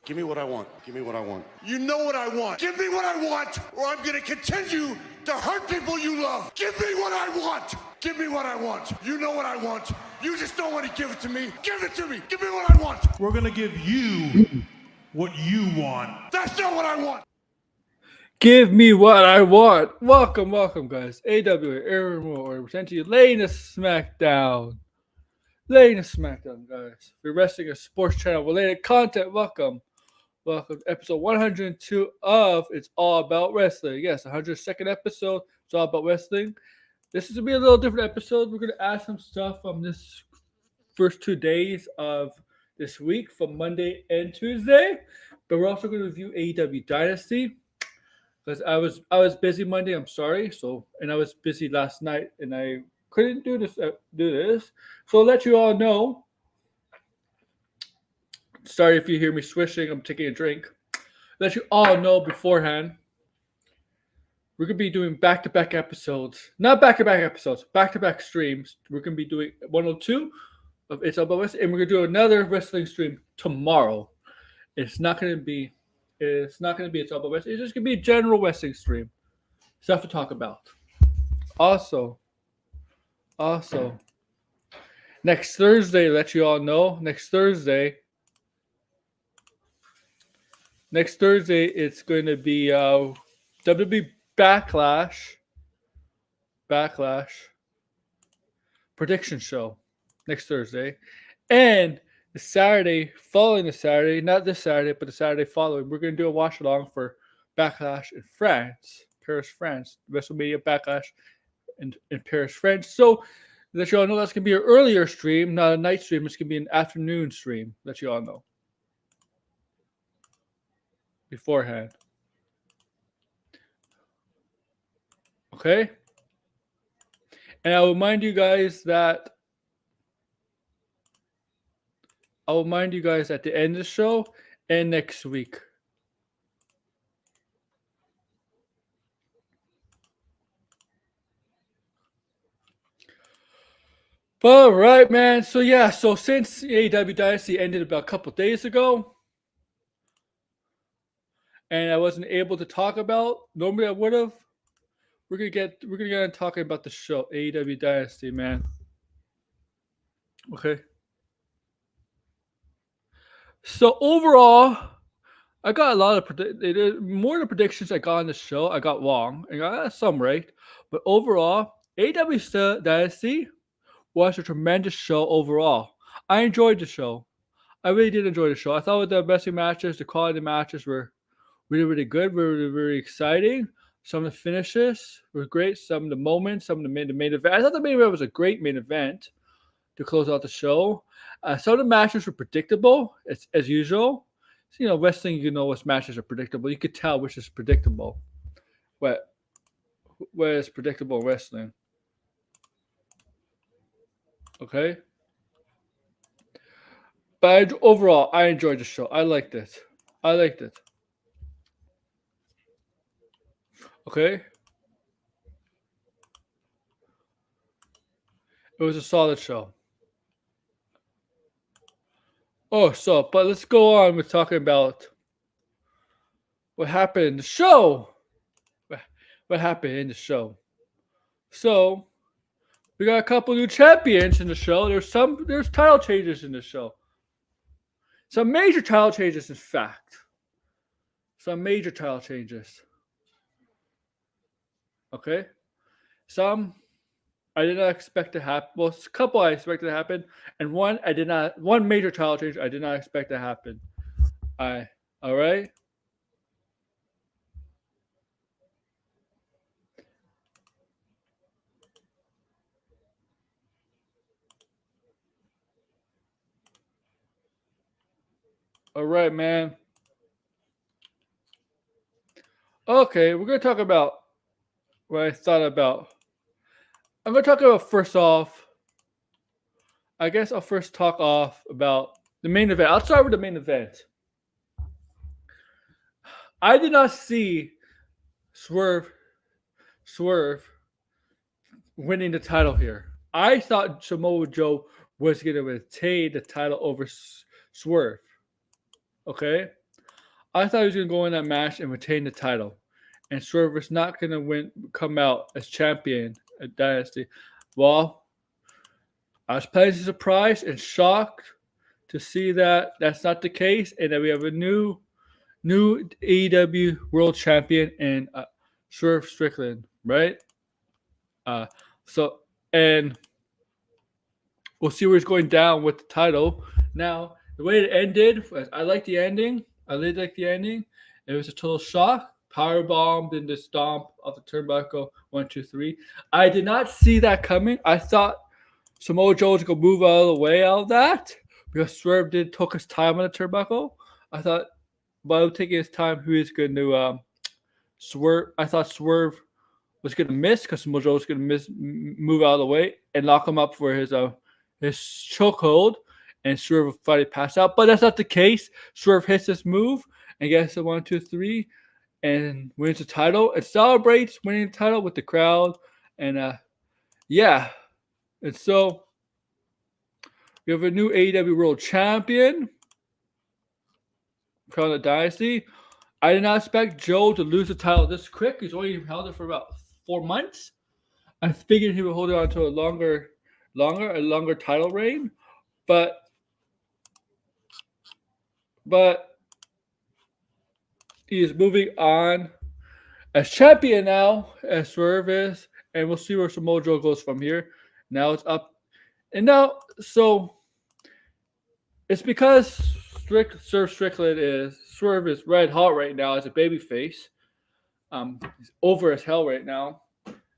Give me what I want. Give me what I want. You know what I want. Give me what I want, or I'm going to continue to hurt people you love. Give me what I want. Give me what I want. You know what I want. You just don't want to give it to me. Give it to me. Give me what I want. We're going to give you what you want. That's not what I want. Give me what I want. Welcome, guys. AEW Aaron Moore present to you laying a SmackDown. Guys. We're wrestling a sports channel related content. Welcome to episode 102 of It's All About Wrestling. Yes, 102nd episode. It's all about wrestling. This is going to be a little different episode. We're going to add some stuff on this first 2 days of this week from Monday and Tuesday. But we're also going to review AEW Dynasty. Because I was busy Monday, I'm sorry. And I was busy last night, and I couldn't do this. So I'll let you all know. Sorry if you hear me swishing. I'm taking a drink. Let you all know beforehand. We're gonna be doing back-to-back episodes, not back-to-back episodes, back-to-back streams. We're gonna be doing 102 of It's All About Wrestling, and we're gonna do another wrestling stream tomorrow. It's not gonna be It's All About Wrestling. It's just going to be a general wrestling stream. Stuff to talk about. Also, next Thursday, let you all know, next Thursday, it's going to be WWE Backlash prediction show next Thursday. And the Saturday, following the Saturday, not this Saturday, but the Saturday following, we're going to do a watch along for Backlash in France, Paris, France. WrestleMania Backlash in Paris, France. So, let you all know that's going to be an earlier stream, not a night stream. It's going to be an afternoon stream. Let you all know beforehand. Okay? And I'll remind you guys at the end of the show and next week. All right, man. So since AEW Dynasty ended about a couple days ago, and I wasn't able to talk about, normally I would have. We're gonna get on talking about the show, AEW Dynasty, man. Okay. So overall, I got a lot of more of the predictions I got on the show. I got wrong. I got some right, but overall, AEW Dynasty was a tremendous show. Overall, I enjoyed the show. I really did enjoy the show. I thought the wrestling matches, the quality of the matches were really, really good. Really, really exciting. Some of the finishes were great. Some of the moments, some of the main event. I thought the main event was a great main event to close out the show. Some of the matches were predictable, as usual. So, wrestling, which matches are predictable. You could tell which is predictable. Where is predictable wrestling? Okay. But overall, I enjoyed the show. I liked it. Okay. It was a solid show. But let's go on with talking about what happened in the show. What happened in the show? So, we got a couple new champions in the show. There's title changes in the show. Some major title changes, in fact. Some major title changes. Okay? Some I did not expect to happen. Well, a couple I expected to happen, and one major title change I did not expect to happen. All right? All right, man. Okay, we're going to talk about what I thought about. I'm going to talk about first off. I guess I'll first talk off about the main event. I'll start with the main event. I did not see Swerve winning the title here. I thought Samoa Joe was going to retain the title over Swerve. Okay? I thought he was going to go in that match and retain the title. And Swerve was not going to come out as champion at Dynasty. Well, I was pleasantly surprised and shocked to see that that's not the case, and that we have a new AEW World Champion in Swerve Strickland, right? And we'll see where he's going down with the title. Now, the way it ended, I like the ending. I really like the ending. It was a total shock. Powerbomb, then the stomp off the turnbuckle. 1, 2, 3. I did not see that coming. I thought Samoa Joe was going to move out of the way out of that because Swerve took his time on the turnbuckle. I thought by taking his time, he was going to Swerve. I thought Swerve was going to miss because Samoa Joe was going to move out of the way and lock him up for his chokehold, and Swerve would finally pass out. But that's not the case. Swerve hits this move and gets the 1, 2, 3 and wins the title and celebrates winning the title with the crowd. And yeah. And so we have a new AEW World Champion, Crown the Dynasty. I did not expect Joe to lose the title this quick. He's only held it for about 4 months. I figured he would hold it on to a longer title reign, but he is moving on as champion now, as Swerve is, and we'll see where Samoa Joe goes from here. Now it's up, and now so it's because Swerve is red hot right now as a babyface. He's over as hell right now.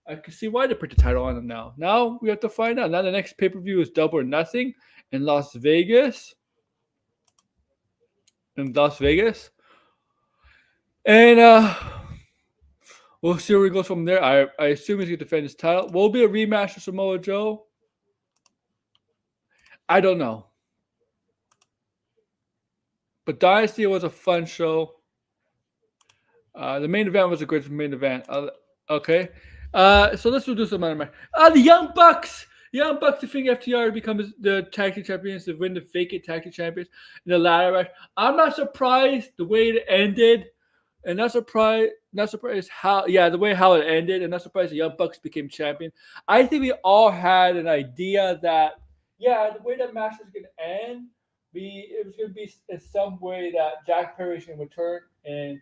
I can see why they put the title on him now. Now we have to find out. Now the next pay-per-view is Double or Nothing in Las Vegas. And we'll see where he goes from there. I assume he's going to defend his title. Will it be a rematch of Samoa Joe? I don't know. But Dynasty was a fun show. The main event was a great main event. Okay. So let's do some other match. The Young Bucks. Young Bucks defeating FTR to become the tag team champions, to win the vacant tag team champions in the ladder match. I'm not surprised the way it ended, and not surprised how it ended, and not surprised the Young Bucks became champion. I think we all had an idea that the way that match was going to end, it was going to be in some way that Jack Perry was going to return and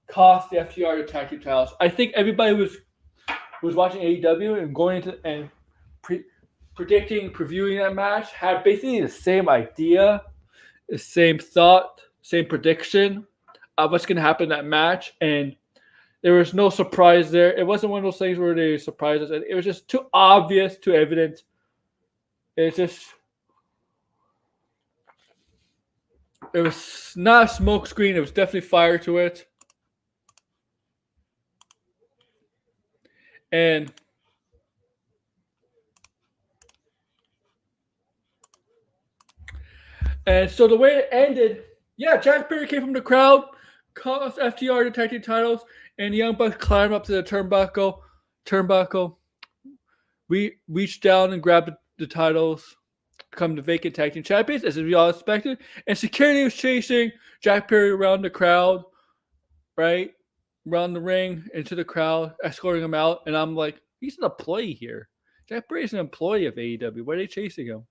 cost the FTR the tag team titles. I think everybody was watching AEW and going into and previewing that match had basically the same idea, the same thought, same prediction of what's going to happen in that match, and there was no surprise there. It wasn't one of those things where they surprised us. It was just too obvious, too evident. It was not a smoke screen. It was definitely fire to it. And so the way it ended, Jack Perry came from the crowd, cost FTR the tag team titles, and the Young Bucks climbed up to the turnbuckle. We reached down and grabbed the titles, become the vacant tag team champions, as we all expected. And security was chasing Jack Perry around the crowd, right? Around the ring, into the crowd, escorting him out. And I'm like, he's an employee here. Jack Perry's an employee of AEW. Why are they chasing him?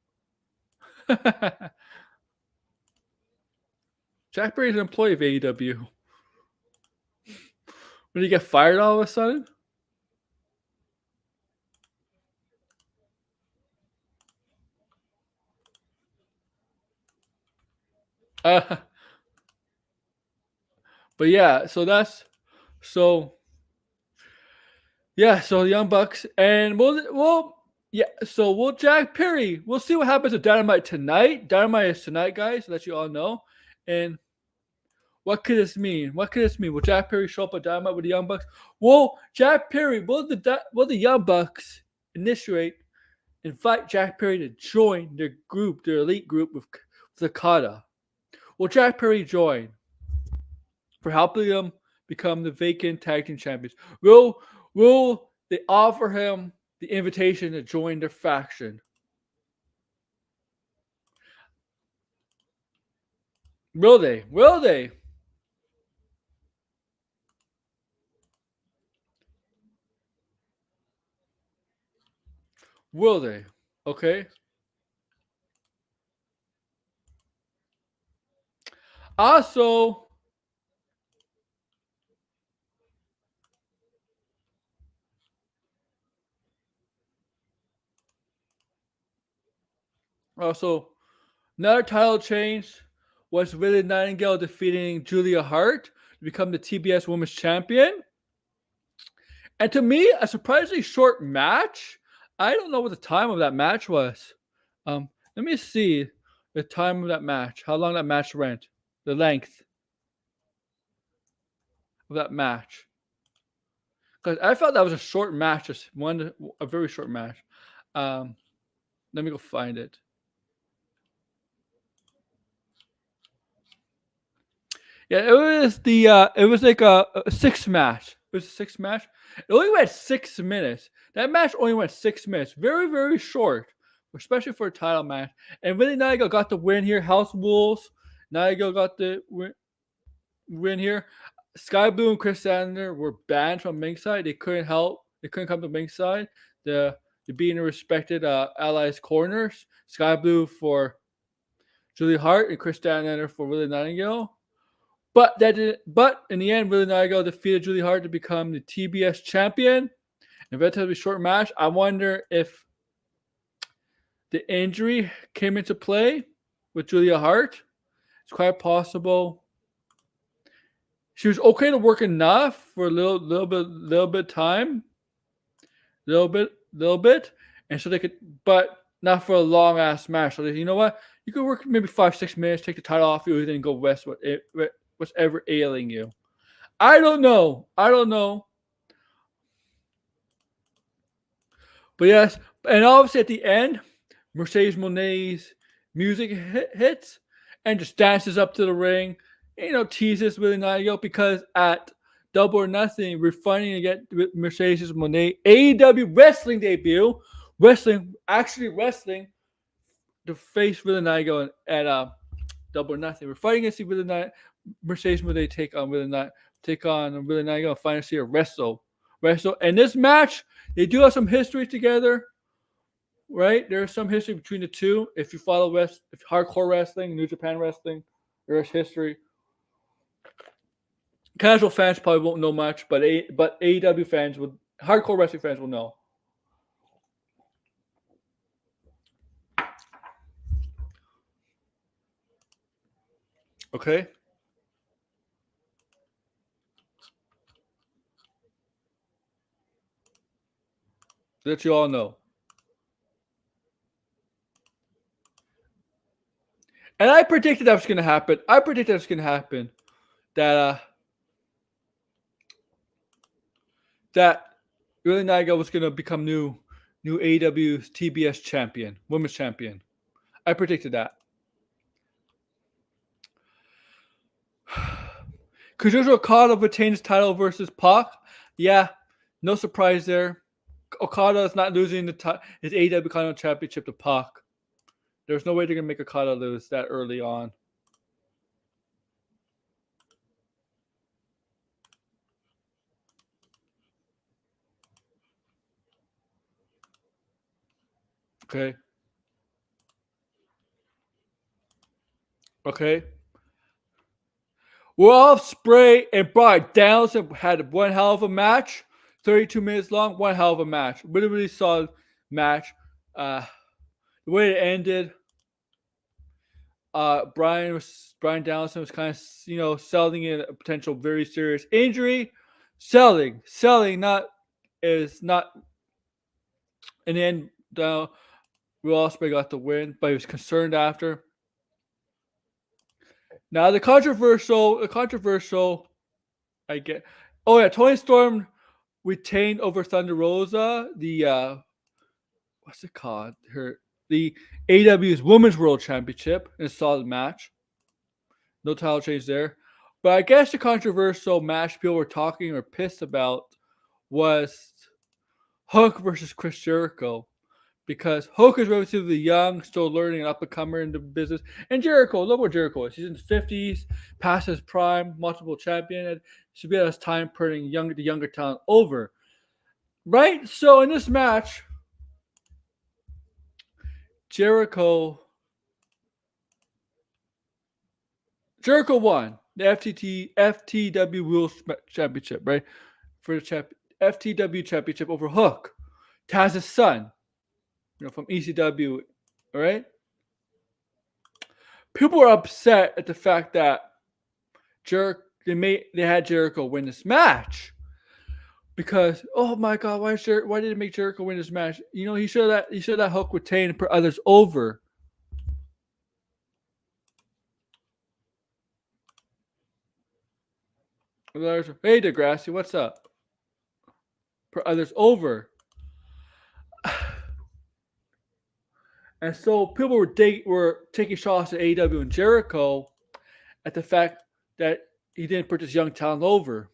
Jack Perry's an employee of AEW. When he get fired all of a sudden? But so the Young Bucks, and we'll Jack Perry. We'll see what happens with Dynamite tonight. Dynamite is tonight, guys, so that you all know. And what could this mean? Will Jack Perry show up at Dynamite with the Young Bucks? Will Jack Perry, will the Young Bucks invite Jack Perry to join their elite group with Okada? Will Jack Perry join for helping them become the vacant tag team champions? Will they offer him the invitation to join their faction? Will they? Will they? Okay. Also, another title change was Willie Nightingale defeating Julia Hart to become the TBS Women's Champion. And to me, a surprisingly short match. I don't know what the time of that match was. Let me see the time of that match. How long that match went. The length of that match. Because I felt that was a short match, just a very short match. Let me go find it. Yeah, it was like a six match. It was a six match. It only went 6 minutes. That match only went 6 minutes. Very, very short, especially for a title match. And Willie Nightingale got the win here. House Wolves. Nightingale got the win here. Sky Blue and Chris Sander were banned from ringside. They couldn't help. They couldn't come to ringside. The being respected allies corners. Sky Blue for Julie Hart and Chris Sander for Willie Nightingale. But in the end, Willie Nightingale defeated Julie Hart to become the TBS champion. In a relatively short match. I wonder if the injury came into play with Julia Hart. It's quite possible. She was okay to work enough for a little bit time, little bit, and so they could, but not for a long ass match. So they, you know what, you could work maybe 5-6 minutes, take the title off you, and then go rest what's ever ailing you. I don't know. But yes, and obviously at the end, Mercedes Monet's music hits and just dances up to the ring. Teases Willie Nightingale because at Double or Nothing, we're fighting to get Mercedes Monet AEW wrestling debut. Wrestling to face Willie Nightingale at Double or Nothing. We're fighting to see Mercedes Monet take on Willie Nightingale and finally see her wrestle. And this match, they do have some history together, right? There's some history between the two. If you follow hardcore wrestling, New Japan wrestling, there's history. Casual fans probably won't know much, but AEW fans hardcore wrestling fans will know. Okay. That you all know. And I predicted that was going to happen. That Willie Nightingale was going to become new AEW's TBS champion, women's champion. I predicted that. Kazuchika Okada retains title versus Pac. Yeah, no surprise there. Okada is not losing his AEW Continental Championship to Pac. There's no way they're going to make Okada lose that early on. Okay. Will Ospreay and Bryan Danielson had one hell of a match. 32 minutes long, one hell of a match. Really solid match. The way it ended, Bryan Danielson was kind of, selling in a potential very serious injury. Selling is not. In the end, Will Ospreay got the win, but he was concerned after. Now the controversial, I get. Oh yeah, Toni Storm retained over Thunder Rosa the what's it called? The AEW's Women's World Championship in a solid match. No title change there. But I guess the controversial match people were talking or pissed about was Hook versus Chris Jericho. Because Hook is relatively young, still learning, an up-and-comer in the business. And Jericho, look what Jericho is. He's in his 50s, past his prime, multiple champion. And should be at his time putting the younger talent over. Right? So in this match, Jericho won the FTW World Championship, right? For the FTW Championship over Hook, Taz's son, from ECW, all right? People are upset at the fact that they had Jericho win this match because, oh my God, why did it make Jericho win this match? He showed that Hook retain and put others over. Hey, Degrassi, what's up? Put others over. And so people were taking shots at AEW and Jericho at the fact that he didn't put this young talent over.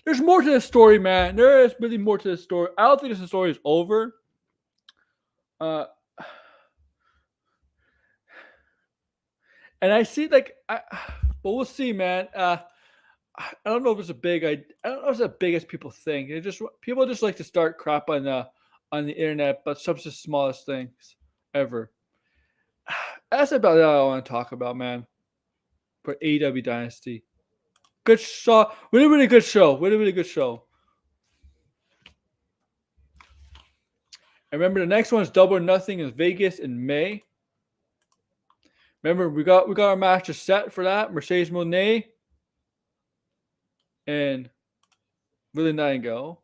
There's more to the story, man. There is really more to the story. I don't think this story is over. And I see but we'll see, man. I don't know if it's I don't know if it's as big as people think. People just like to start crap on the internet, but some of the smallest things ever. That's about all I want to talk about, man. For AEW Dynasty. Good show. Really good show. Really good show. And remember, the next one is Double or Nothing in Vegas in May. Remember, we got our match set for that. Mercedes Moné and Willie Nightingale.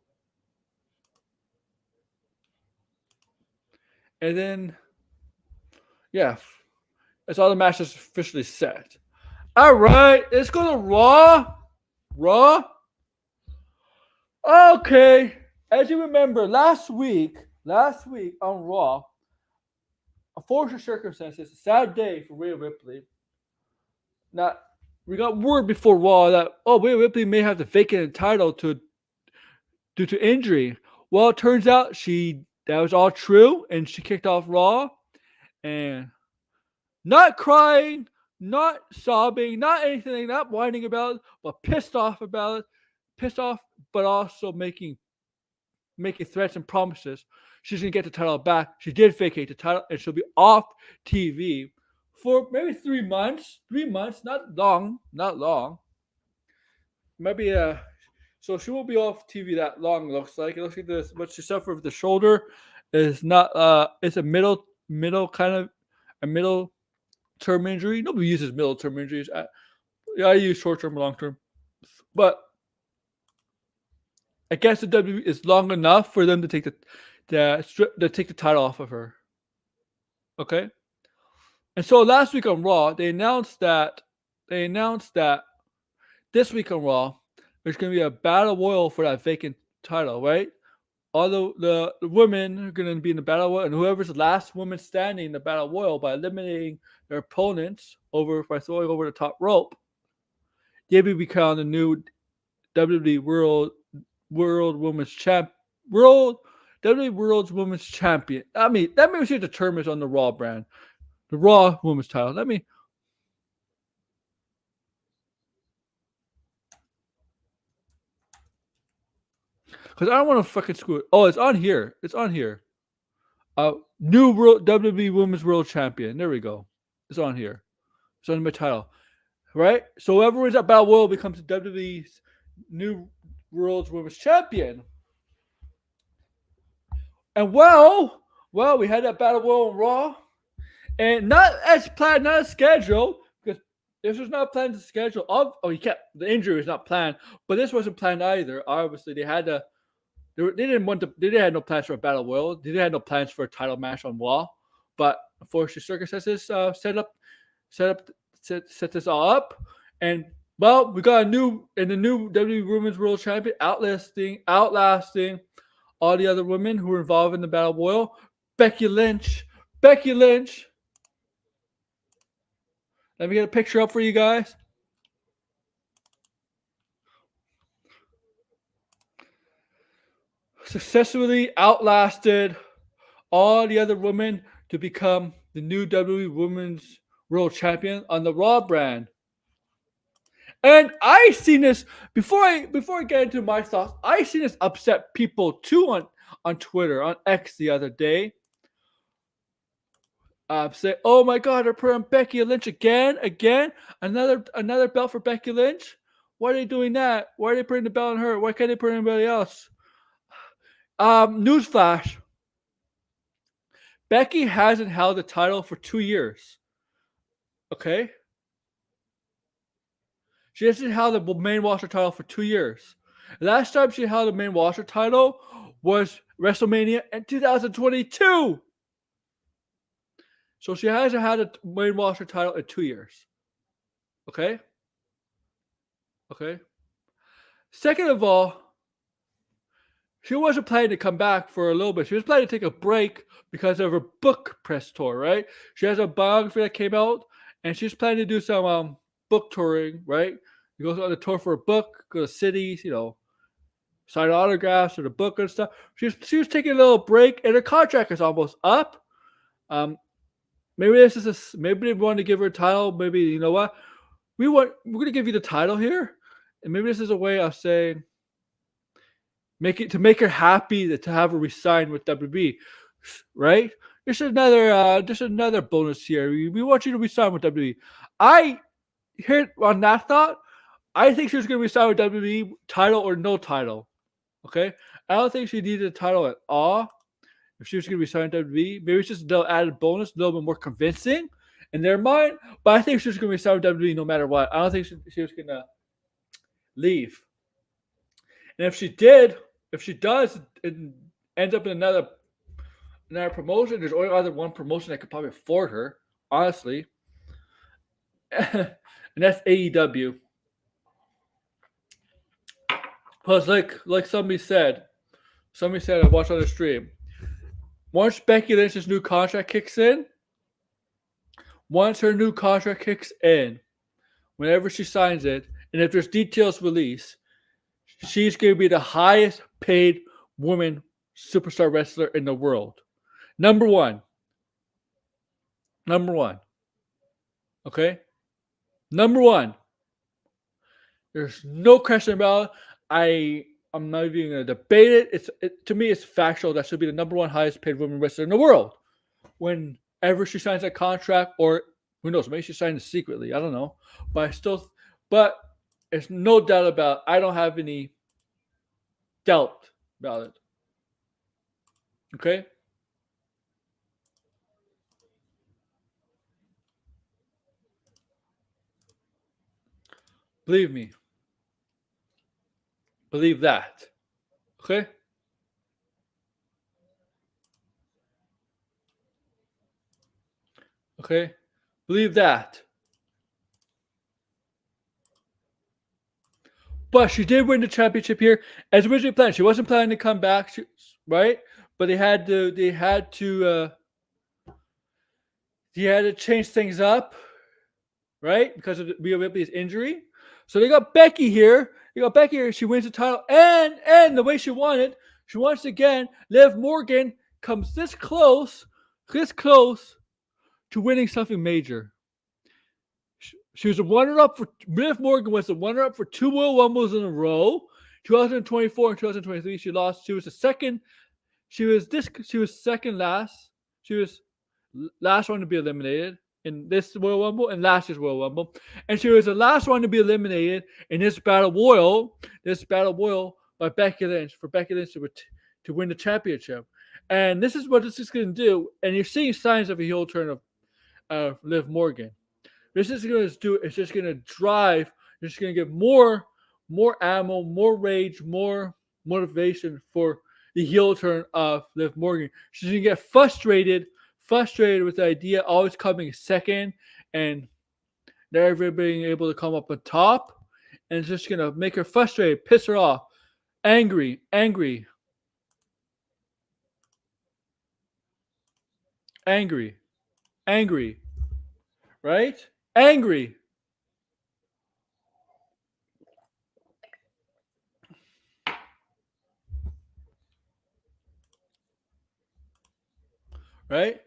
And then, yeah, that's all the matches officially set. All right, let's go to Raw. Okay, as you remember, last week on Raw, unfortunate circumstances, a sad day for Rhea Ripley. Now, we got word before Raw that Rhea Ripley may have to vacate the title due to injury. Well, it turns out that was all true, and she kicked off Raw, and not crying, not sobbing, not anything, not whining about it, but pissed off about it. Pissed off, but also making threats and promises. She's going to get the title back. She did vacate the title, and she'll be off TV for maybe 3 months. 3 months, not long. Maybe so she won't be off TV that long. It looks like this. What she suffered with the shoulder is not. It's a middle term injury. Nobody uses middle term injuries. I use short term, long term, but I guess the WWE is long enough for them to take the title off of her. Okay, and so last week on Raw, they announced that this week on Raw, there's going to be a battle royal for that vacant title, right? All the women are going to be in the battle royal, and whoever's the last woman standing in the battle royal by eliminating their opponents by throwing over the top rope, they will become the new WWE World Women's Champ. WWE World's Women's Champion. Let me see what the term is on the Raw brand. The Raw Women's title. Because I don't want to fucking screw it. Oh, it's on here. New WWE Women's World Champion. There we go. It's on here. It's on my title. Right? So whoever wins that battle royal becomes the WWE's new World's Women's Champion. And well, we had that battle royal on Raw. And not as planned, not as scheduled, because this was not planned to schedule. The injury was not planned, but this wasn't planned either. Obviously, they had no plans for a battle royal. They had no plans for a title match on Raw. But unfortunately, circumstances set this all up. And well, we got a new WWE Women's World Champion, outlasting all the other women who were involved in the battle royal. Becky Lynch. Let me get a picture up for you guys. Successfully outlasted all the other women to become the new WWE Women's World Champion on the Raw brand. And I seen this before I get into my thoughts. I seen this upset people too on Twitter, on X the other day. say, "Oh my God, they're putting Becky Lynch again, another belt for Becky Lynch. Why are they doing that? Why are they putting the belt on her? Why can't they put it on anybody else?" Newsflash: Becky hasn't held the title for 2 years. Okay, she hasn't held the main roster title for 2 years. Last time she held the main roster title was WrestleMania in 2022. So she hasn't had a main roster title in 2 years. Okay? Okay. Second of all, she wasn't planning to come back for a little bit. She was planning to take a break because of her book press tour, right? She has a biography that came out, and she's planning to do some book touring, right? She goes on the tour for a book, go to cities, sign autographs for the book and stuff. She was taking a little break, and her contract is almost up. Maybe maybe they want to give her a title. Maybe you know what? We're going to give you the title here, and maybe this is a way of saying make her happy to have her resign with WWE, right? There's another bonus here. We want you to resign with WWE. I hear on that thought. I think she's going to resign with WWE, title or no title. Okay, I don't think she needed a title at all. If she was going to resign with WWE, maybe it's just a little added bonus, a little bit more convincing in their mind. But I think she was going to resign with WWE no matter what. I don't think she was going to leave. And if she does, and ends up in another promotion, there's only other one promotion that could probably afford her, honestly. And that's AEW. Plus, like somebody said I watched on the stream. Once Becky Lynch's new contract kicks in, whenever she signs it, and if there's details released, she's going to be the highest paid woman superstar wrestler in the world. Number one. Okay? Number one. There's no question about it. I'm not even going to debate it. To me, it's factual. That should be the number one highest paid woman wrestler in the world. Whenever she signs that contract, or who knows, maybe she signed it secretly. I don't know. But there's no doubt about it. I don't have any doubt about it. Okay? Believe me. Believe that. Okay? Okay? Believe that. But she did win the championship here as originally planned. She wasn't planning to come back, right? But they had to change things up, right? Because of Rhea Ripley's injury. So they got Becky here. She wins the title, and the way she wants again. Liv Morgan comes this close to winning something major. She was a runner-up for Liv Morgan was the runner-up for 2 Royal Rumbles in a row. 2024 and 2023, she lost. She was second last. She was last one to be eliminated in this Royal Rumble and last year's Royal Rumble. And she was the last one to be eliminated in this battle royal by Becky Lynch, for Becky Lynch to win the championship. And this is what this is going to do. And you're seeing signs of a heel turn of Liv Morgan. This is going to do. It's just going to drive. It's just going to give more ammo, more rage, more motivation for the heel turn of Liv Morgan. She's going to get frustrated with the idea always coming second and never being able to come up on top. And it's just going to make her frustrated, piss her off, angry. Right? Angry. Right?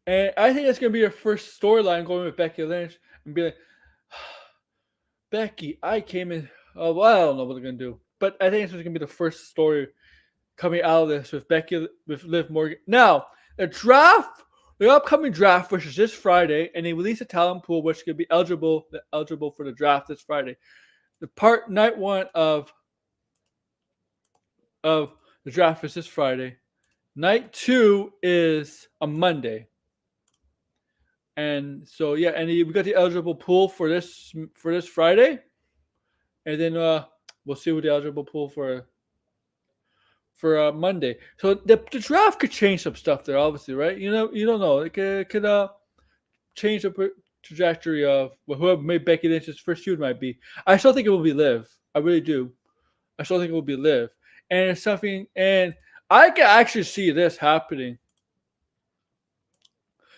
And I think that's going to be her first storyline going with Becky Lynch and be like, Becky, I came in. Oh, well, I don't know what they're going to do. But I think it's going to be the first story coming out of this with Liv Morgan. Now, the draft the upcoming draft, which is this Friday, and they release a talent pool which could be eligible for the draft this Friday. The night one of the draft is this Friday. Night 2 is a Monday. And so yeah, and we got the eligible pool for this Friday, and then we'll see what the eligible pool for Monday. So the draft could change some stuff there, obviously, right? You don't know. It could change the trajectory of whoever made Becky Lynch's first feud might be. I still think it will be Liv. I really do. I still think it will be Liv, and it's something. And I can actually see this happening.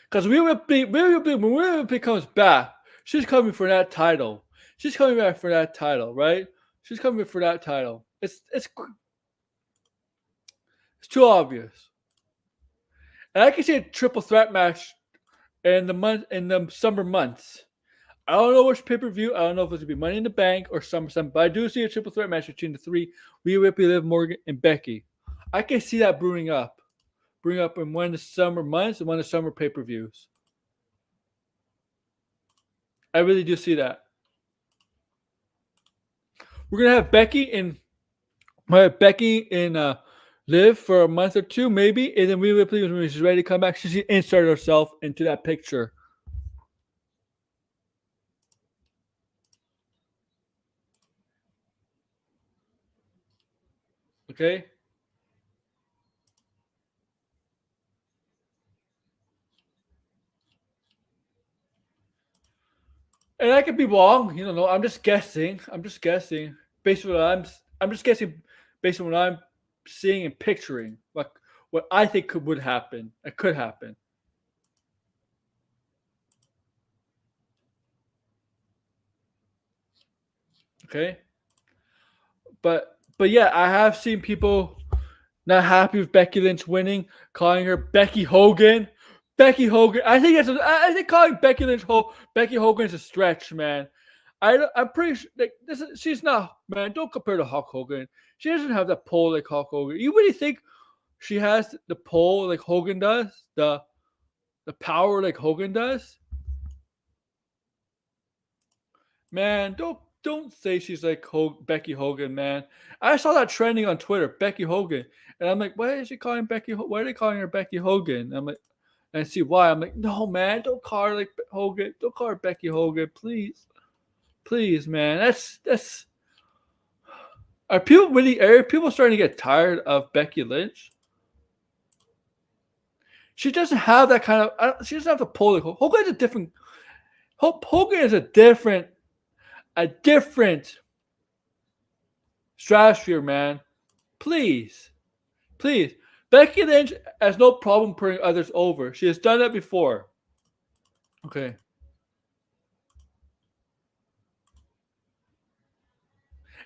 Because when Rhea Ripley comes back, she's coming for that title. She's coming back for that title, right? She's coming for that title. It's too obvious. And I can see a triple threat match in the summer months. I don't know which pay-per-view. I don't know if it's gonna be Money in the Bank or SummerSlam, but I do see a triple threat match between the three: Rhea Ripley, Liv Morgan, and Becky. I can see that brewing up in one of the summer months and one of the summer pay-per-views. I really do see that. We're gonna have Becky and Liv for a month or two, maybe, and then Rhea Ripley, when she's ready to come back, she insert herself into that picture. Okay. And I could be wrong. You don't know. I'm just guessing. Based on what I'm just guessing based on what I'm seeing and picturing. Like what I think could happen. It could happen. Okay. But yeah, I have seen people not happy with Becky Lynch winning, calling her Becky Hogan. Becky Hogan. I think calling Becky Hogan is a stretch, man. I'm pretty sure like she's not, man. Don't compare to Hulk Hogan. She doesn't have the pole like Hulk Hogan. You really think she has the pole like Hogan does? The power like Hogan does? Man, don't say she's like Becky Hogan, man. I saw that trending on Twitter, Becky Hogan, and I'm like, why is she calling Becky? Why are they calling her Becky Hogan? And I'm like, and see why. I'm like, no, man, don't call her like Hogan. Don't call her Becky Hogan, please, man. That's. Are people starting to get tired of Becky Lynch? She doesn't have that kind of. She doesn't have the pull. Like Hogan's a different. Hogan is a different stratosphere, man. Please. Becky Lynch has no problem putting others over. She has done that before. Okay.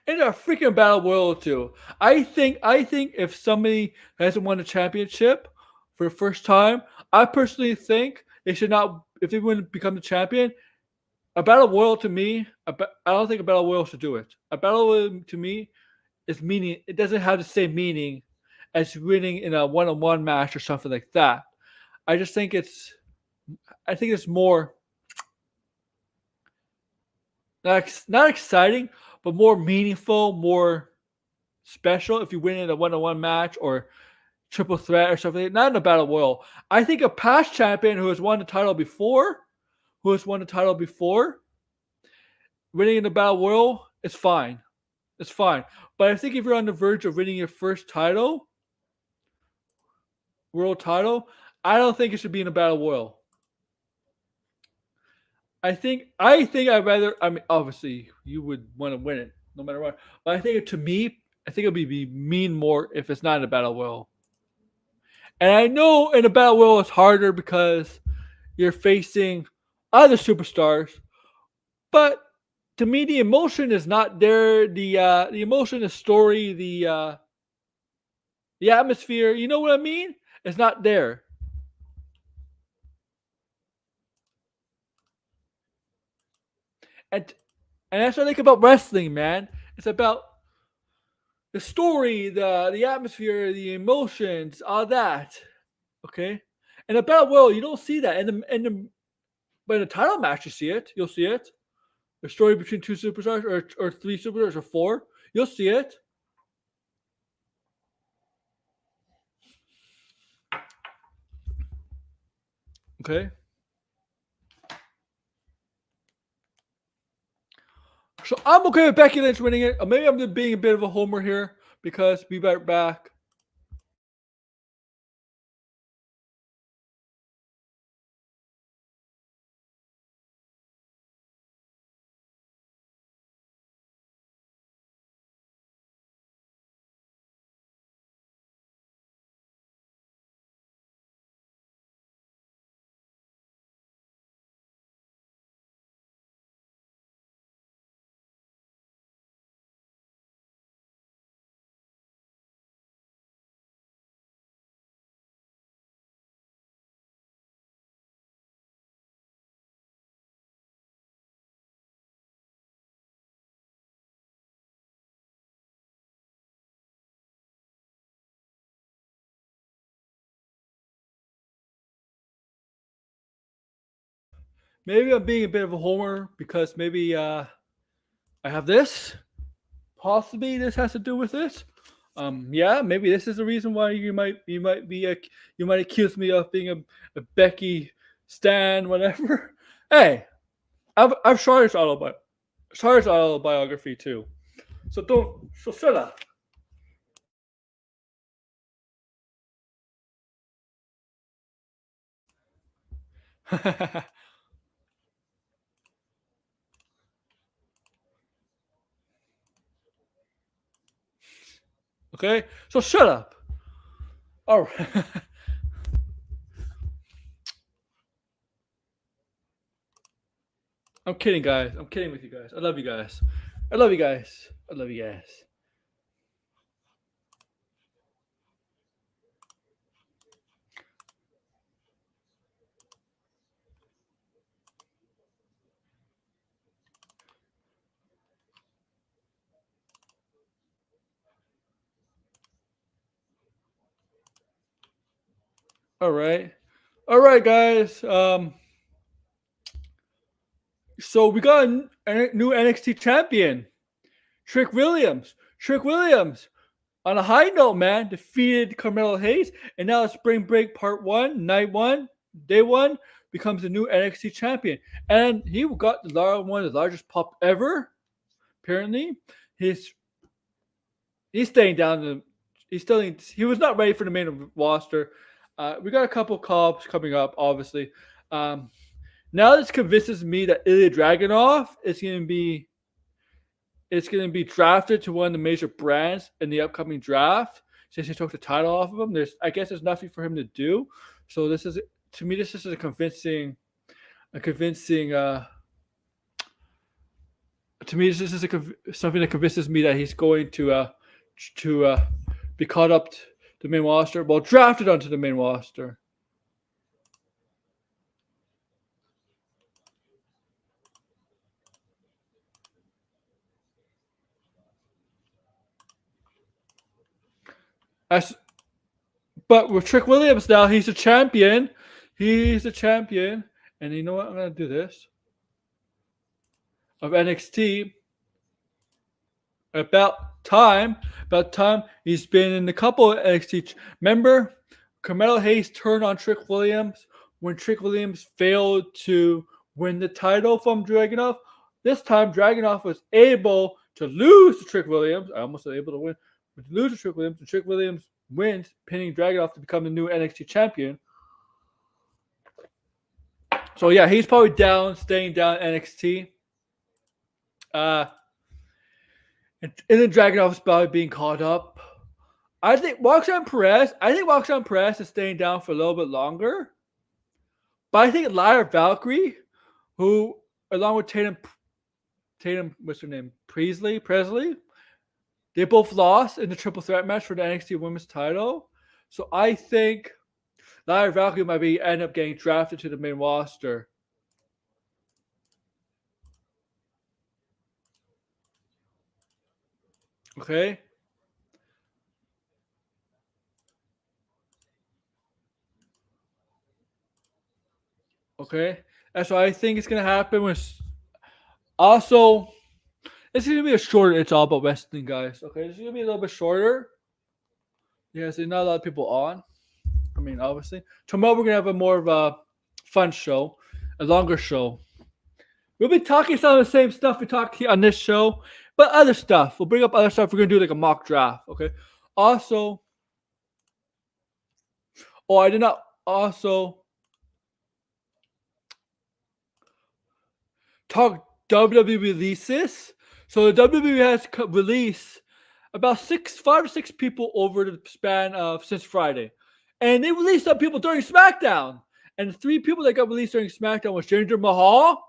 And a freaking battle royal too. I think if somebody hasn't won a championship for the first time, I personally think they should not. If they wouldn't become the champion, a battle royal to me, I don't think a battle royal should do it. A battle royal to me is meaning. It doesn't have the same meaning as winning in a one-on-one match or something like that. I just think it's more not exciting, but more meaningful, more special if you win in a one-on-one match or triple threat or something. Not in a battle royal. I think a past champion who has won the title before, winning in the battle royal is fine. It's fine. But I think if you're on the verge of winning your first world title, I don't think it should be in a battle royal. I think I'd rather. I mean, obviously, you would want to win it no matter what. But I think it would be mean more if it's not in a battle royal. And I know in a battle royal it's harder because you're facing other superstars. But to me, the emotion is not there. The emotion, the story, the atmosphere. You know what I mean? It's not there. And that's what I think about wrestling, man. It's about the story, the atmosphere, the emotions, all that. Okay? In a battle royal, you don't see that. But in a title match, you see it. You'll see it. A story between two superstars or three superstars or four. You'll see it. Okay. So I'm okay with Becky Lynch winning it. Maybe I'm just being a bit of a homer here because be right back. Maybe I'm being a bit of a homer because maybe I have this. Possibly this has to do with it. Yeah, maybe this is the reason why you might accuse me of being a Becky stan, whatever. Hey, I've Charlotte's autobiography too. So shut up. Okay, so shut up. All right. I'm kidding, guys. I'm kidding with you guys. I love you guys. I love you guys. I love you guys. All right. All right, guys. So we got a new NXT champion, Trick Williams. Trick Williams, on a high note, man, defeated Carmelo Hayes, and now Spring Break Part 1, Night 1, Day 1, becomes the new NXT champion. And he got one of the largest pop ever, apparently. He's staying down. He was not ready for the main roster. We got a couple calls coming up, obviously. Now this convinces me that Ilya Dragunov is going to be drafted to one of the major brands in the upcoming draft. Since he took the title off of him, I guess there's nothing for him to do. So this is a convincing. To me, this is something that convinces me that he's going to be caught up to the main roster. Well, drafted onto the main roster. But with Trick Williams now, he's a champion. He's a champion. And you know what? I'm going to do this. Of NXT. About time. He's been in a couple of NXT. Remember, Carmelo Hayes turned on Trick Williams when Trick Williams failed to win the title from Dragunov. This time, Dragunov was able to lose to Trick Williams. I almost said able to win. But to lose to Trick Williams, and Trick Williams wins, pinning Dragunov to become the new NXT champion. So yeah, he's probably staying down NXT. And then Dragunov is probably being caught up. I think Roxanne Perez is staying down for a little bit longer. But I think Lyra Valkyrie, who along with Tatum, what's her name? Presley, they both lost in the triple threat match for the NXT Women's title. So I think Lyra Valkyrie might end up getting drafted to the main roster. Okay. Okay, that's what I think is gonna happen. Also, it's gonna be a shorter. It's all about wrestling, guys. Okay, it's gonna be a little bit shorter. Yes, there's not a lot of people on. I mean, obviously, tomorrow we're gonna have a more of a fun show, a longer show. We'll be talking some of the same stuff we talked here on this show, but other stuff. We'll bring up other stuff. We're gonna do like a mock draft. Okay. Also, I did not also talk WWE releases. So the WWE has released about 5 or 6 people over the span of since Friday, and they released some people during SmackDown. And the 3 people that got released during SmackDown was Jinder Mahal.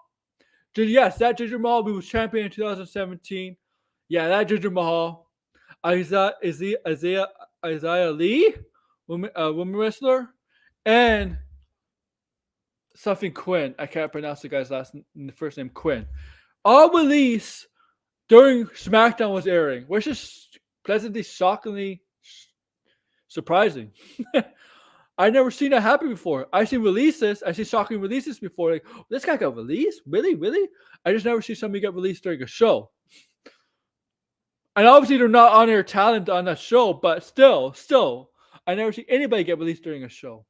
Yes, that Jinder Mahal who was champion in 2017. Yeah, that Jinder Mahal. Isaiah Lee, woman wrestler, and something Quinn. I can't pronounce the guy's first name. Quinn. All released during SmackDown was airing, which is pleasantly, shockingly surprising. I never seen that happen before. I see releases. I see shocking releases before. Like, this guy got released? Really? I just never see somebody get released during a show. And obviously they're not on air talent on that show, but still, I never see anybody get released during a show.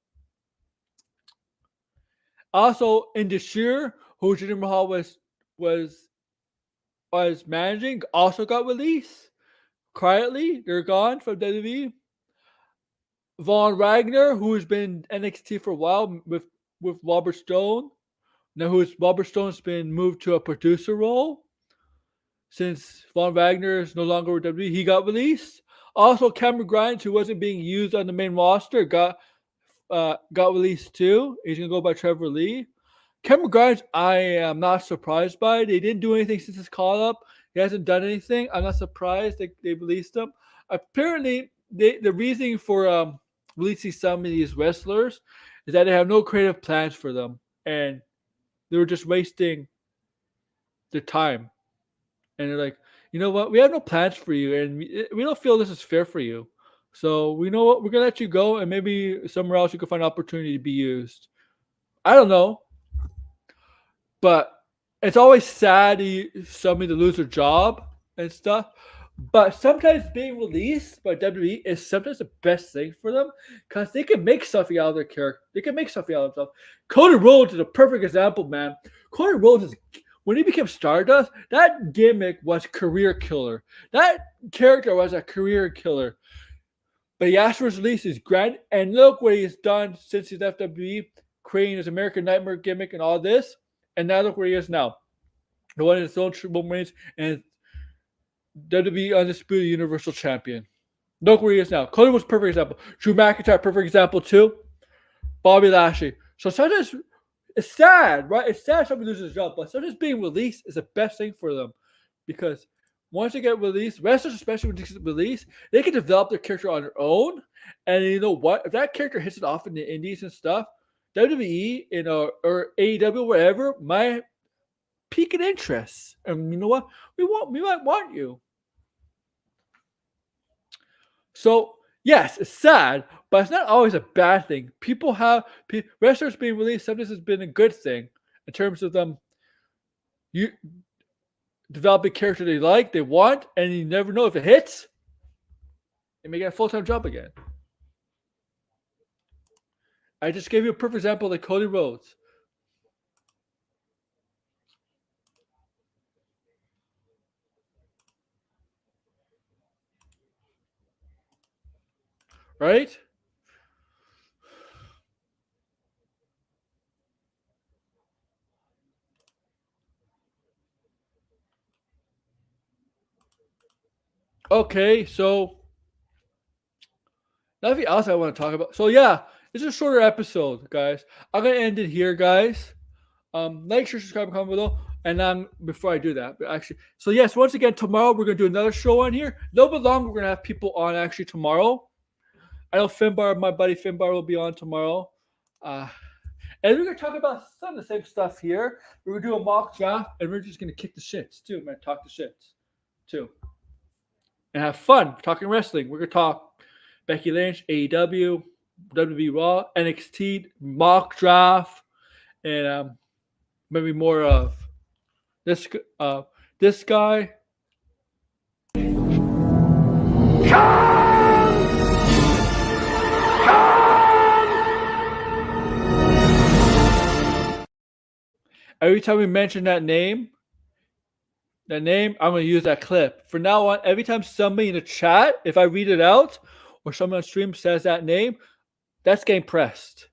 Also, in this year, who Jinder Mahal was managing, also got released. Quietly, they're gone from WWE. Von Wagner, who has been NXT for a while with Robert Stone. Now, Robert Stone's been moved to a producer role. Since Von Wagner is no longer with WWE, he got released. Also, Cameron Grimes, who wasn't being used on the main roster, got released too. He's gonna go by Trevor Lee. Cameron Grimes, I am not surprised by. They didn't do anything since his call up. He hasn't done anything. I'm not surprised they released him. Apparently, the reasoning for releasing some of these wrestlers is that they have no creative plans for them, and they were just wasting their time. And they're like, you know what? We have no plans for you, and we don't feel this is fair for you. So we know what, we're gonna let you go, and maybe somewhere else you can find an opportunity to be used. I don't know, but it's always sad somebody to lose their job and stuff. But sometimes being released by WWE is sometimes the best thing for them because they can make something out of their character. They can make something out of themselves. Cody Rhodes is a perfect example, man. Cody Rhodes when he became Stardust, that gimmick was career killer. That character was a career killer. But he asked for his release, he's grand, and look what he's done since he left WWE, creating his American Nightmare gimmick and all this. And now look where he is now. The one in his own Triple Reigns and WWE Undisputed Universal Champion. Look where he is now. Cody was a perfect example. Drew McIntyre, perfect example too. Bobby Lashley. So sometimes it's sad, right? It's sad somebody loses his job, but sometimes being released is the best thing for them because once they get released, wrestlers, especially when they get released, they can develop their character on their own. And you know what? If that character hits it off in the indies and stuff, WWE, or AEW, wherever, might pique an interest. And you know what? We might want you. So yes, it's sad, but it's not always a bad thing. Wrestlers being released. Sometimes has been a good thing in terms of them. You develop a character they like, they want, and you never know if it hits. They may get a full-time job again. I just gave you a perfect example like Cody Rhodes. Right? Okay, so nothing else I want to talk about. So yeah, it's a shorter episode, guys. I'm gonna end it here, guys. Like, share, subscribe, comment below. And then before I do that, but actually, so yes, once again, tomorrow we're gonna do another show on here. A little bit longer. We're gonna have people on actually tomorrow. I know Finbar, my buddy Finbar, will be on tomorrow. And we're gonna talk about some of the same stuff here. We're gonna do a mock draft, and we're just gonna kick the shits too, man. Talk the shits too, and have fun talking wrestling. We're gonna talk Becky Lynch, AEW, WWE Raw, NXT mock draft, and maybe more of this guy. Every time we mention that name, I'm going to use that clip. From now on, every time somebody in the chat, if I read it out, or someone on stream says that name, that's getting pressed.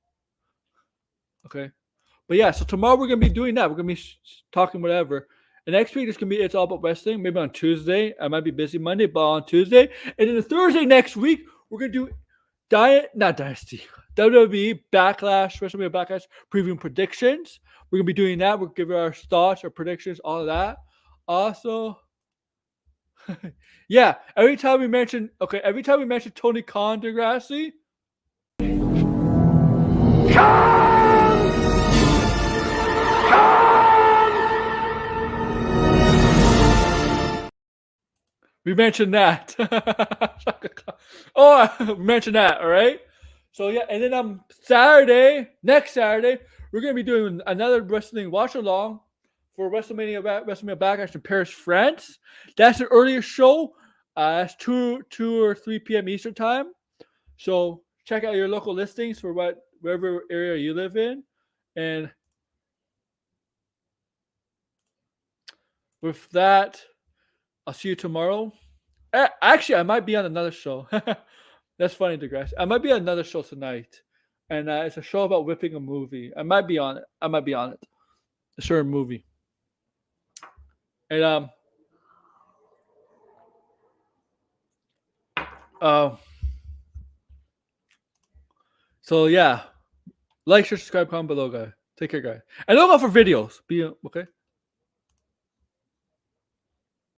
Okay? But yeah, so tomorrow we're going to be doing that. We're going to be talking whatever. And next week, it's all about wrestling. Maybe on Tuesday. I might be busy Monday, but on Tuesday. And then the Thursday next week, we're going to do Dynasty. WWE Backlash, WrestleMania Backlash, previewing predictions. We're going to be doing that. We're giving our thoughts, our predictions, all of that. Also, yeah, every time we mention Tony Khan Degrassi, we mentioned that. We mentioned that, all right? So, yeah, and then next Saturday, we're going to be doing another wrestling watch-along for WrestleMania Backlash in Paris, France. That's an earlier show. It's 2 or 3 p.m. Eastern time. So check out your local listings for wherever area you live in. And with that, I'll see you tomorrow. Actually, I might be on another show. That's funny, Digress. I might be on another show tonight. And it's a show about whipping a movie. I might be on it. A certain movie. And so yeah, like, share, subscribe, comment below, guys. Take care, guys. And look out for videos. Okay.